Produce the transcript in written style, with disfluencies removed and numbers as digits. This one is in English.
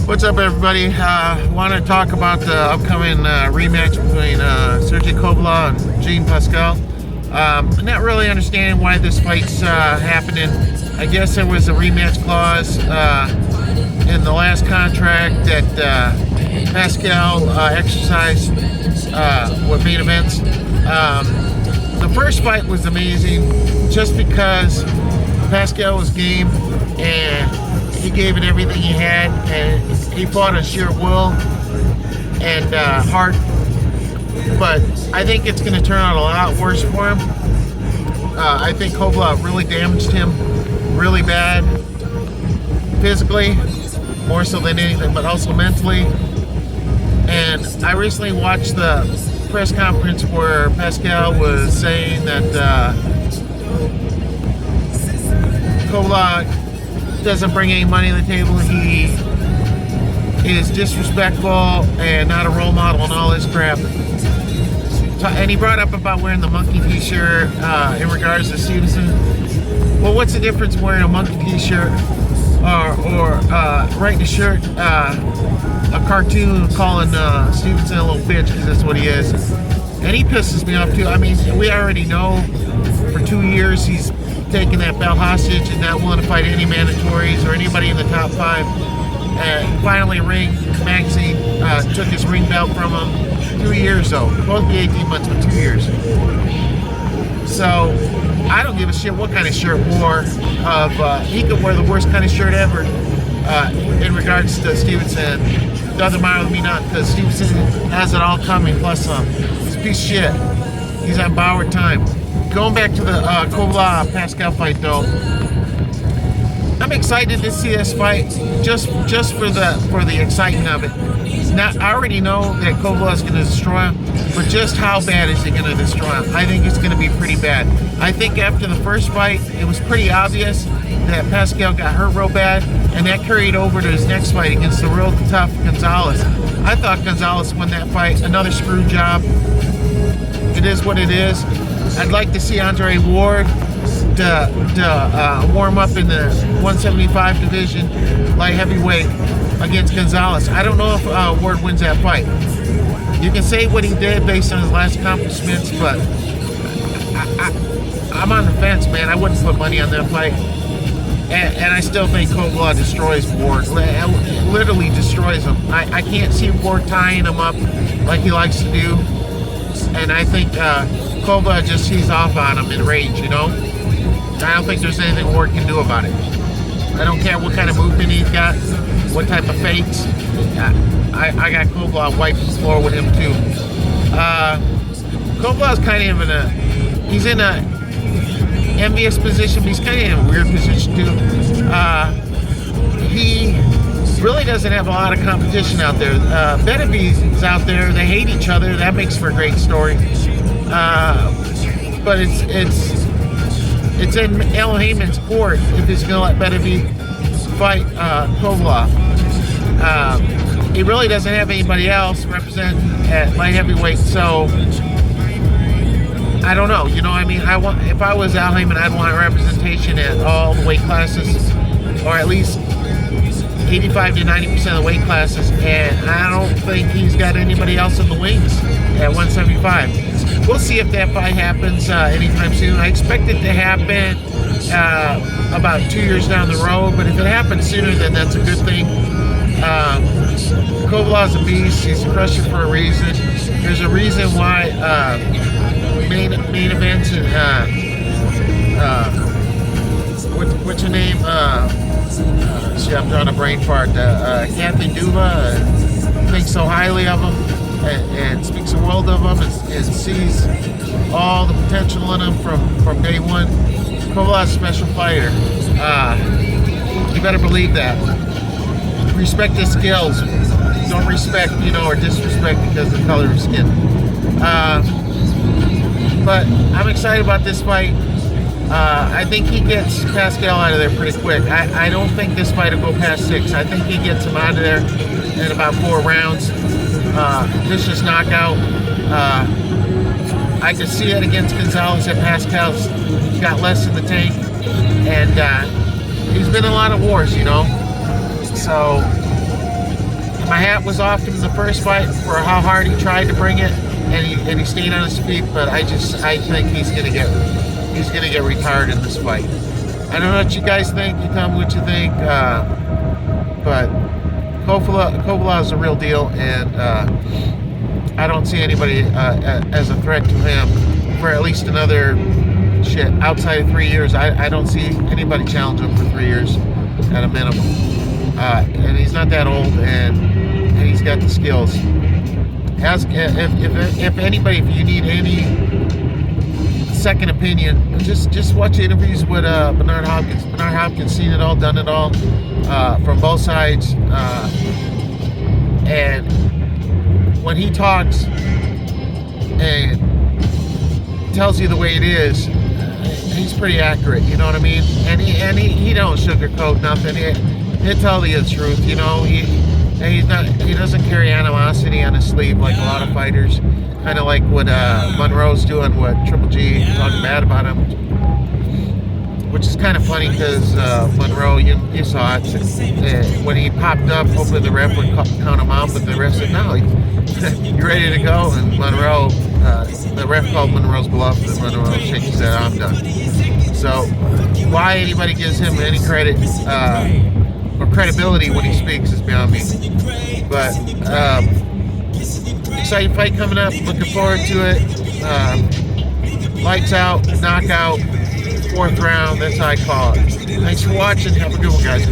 What's up, everybody? Want to talk about the upcoming rematch between Sergey Kovalev and Pascal. Not really understanding why this fight's happening. I guess there was a rematch clause in the last contract that Pascal exercised with main events. The first fight was amazing just because Pascal was game and he gave it everything he had, and he fought on sheer will and heart. But I think it's going to turn out a lot worse for him. I think Kovalev really damaged him really bad, physically, more so than anything, but also mentally. And I recently watched the press conference where Pascal was saying that Kovalev doesn't bring any money to the table. He is disrespectful and not a role model and all this crap. And he brought up about wearing the monkey t-shirt in regards to Stevenson. Well, what's the difference wearing a monkey t-shirt or writing a shirt, a cartoon calling Stevenson a little bitch, because that's what he is. And he pisses me off too. I mean, we already know for 2 years he's taking that belt hostage and not willing to fight any mandatories or anybody in the top 5. And finally, Ring Magazine took his ring belt from him. 2 years though. Supposed to be 18 months, but 2 years. So I don't give a shit what kind of shirt wore. He could wear the worst kind of shirt ever in regards to Stevenson. Doesn't matter with me not, because Stevenson has it all coming plus some. He's a piece of shit. He's on borrowed time. Going back to the Kovalev Pascal fight though, I'm excited to see this fight just for the excitement of it. Now, I already know that Kovalev's going to destroy him, but just how bad is he going to destroy him? I think it's going to be pretty bad. I think after the first fight, it was pretty obvious that Pascal got hurt real bad, and that carried over to his next fight against the real tough Gonzalez. I thought Gonzalez won that fight. Another screw job. It is what it is. I'd like to see Andre Ward to warm up in the 175 division, light heavyweight, against Gonzalez. I don't know if Ward wins that fight. You can say what he did based on his last accomplishments, but I'm on the fence, man. I wouldn't put money on that fight. And I still think Kovalev destroys Ward. Literally destroys him. I can't see Ward tying him up like he likes to do. And I think Kovalev just sees off on him in rage, you know? I don't think there's anything Ward can do about it. I don't care what kind of movement he's got, what type of fakes. I got Kovalev wiping the floor with him too. Kovalev's kind of he's in a envious position, but he's kind of in a weird position too. He really doesn't have a lot of competition out there. Benavidez's out there. They hate each other. That makes for a great story. But it's in El Heyman's court if he's going to let Benavidez fight Kovalev. He really doesn't have anybody else representing at light heavyweight, so I don't know. You know what I mean? If I was Al Heyman, I'd want representation at all the weight classes, or at least 85 to 90% of the weight classes, and I don't think he's got anybody else in the wings at 175. We'll see if that fight happens anytime soon. I expect it to happen about 2 years down the road, but if it happens sooner, then that's a good thing. Kovalev's a beast. He's a crusher for a reason. There's a reason why main events and what's her name? I'm drawing a brain fart. Kathy Duva thinks so highly of him and speaks the world of him and sees all the potential in him from day one. Kovalev's a special fighter. You better believe that. Respect his skills. Don't respect, or disrespect because of the color of his skin. But I'm excited about this fight. I think he gets Pascal out of there pretty quick. I don't think this fight will go past 6. I think he gets him out of there in about 4 rounds. Vicious knockout. I could see it against Gonzalez that Pascal's got less in the tank. And he's been in a lot of wars, So My hat was off to him in the first fight for how hard he tried to bring it, and he stayed on his feet. But I think he's gonna get retired in this fight. I don't know what you guys think. You tell me what you think. But Kovalev is a real deal, and I don't see anybody as a threat to him for at least another outside of 3 years. I don't see anybody challenge him for 3 years at a minimum. And he's not that old, and he's got the skills. Ask if anybody, if you need any second opinion, just watch the interviews with Bernard Hopkins. Bernard Hopkins seen it all, done it all, from both sides, and when he talks and tells you the way it is, he's pretty accurate. You know what I mean? And he don't sugarcoat nothing. He'll tell you the truth. You know, he doesn't carry animosity on his sleeve like a lot of fighters. Kind of like what Monroe's doing, what Triple G talking bad about him, which is kind of funny because Monroe, you saw it when he popped up, hoping the ref would count him out, but the ref said no, you're ready to go, and Monroe, the ref called Monroe's bluff, and Monroe shakes his head, I'm done. So why anybody gives him any credit or credibility when he speaks is beyond me. But exciting fight coming up. Looking forward to it. Lights out, knockout, 4th round. That's how I call it. Thanks for watching. Have a good one, guys.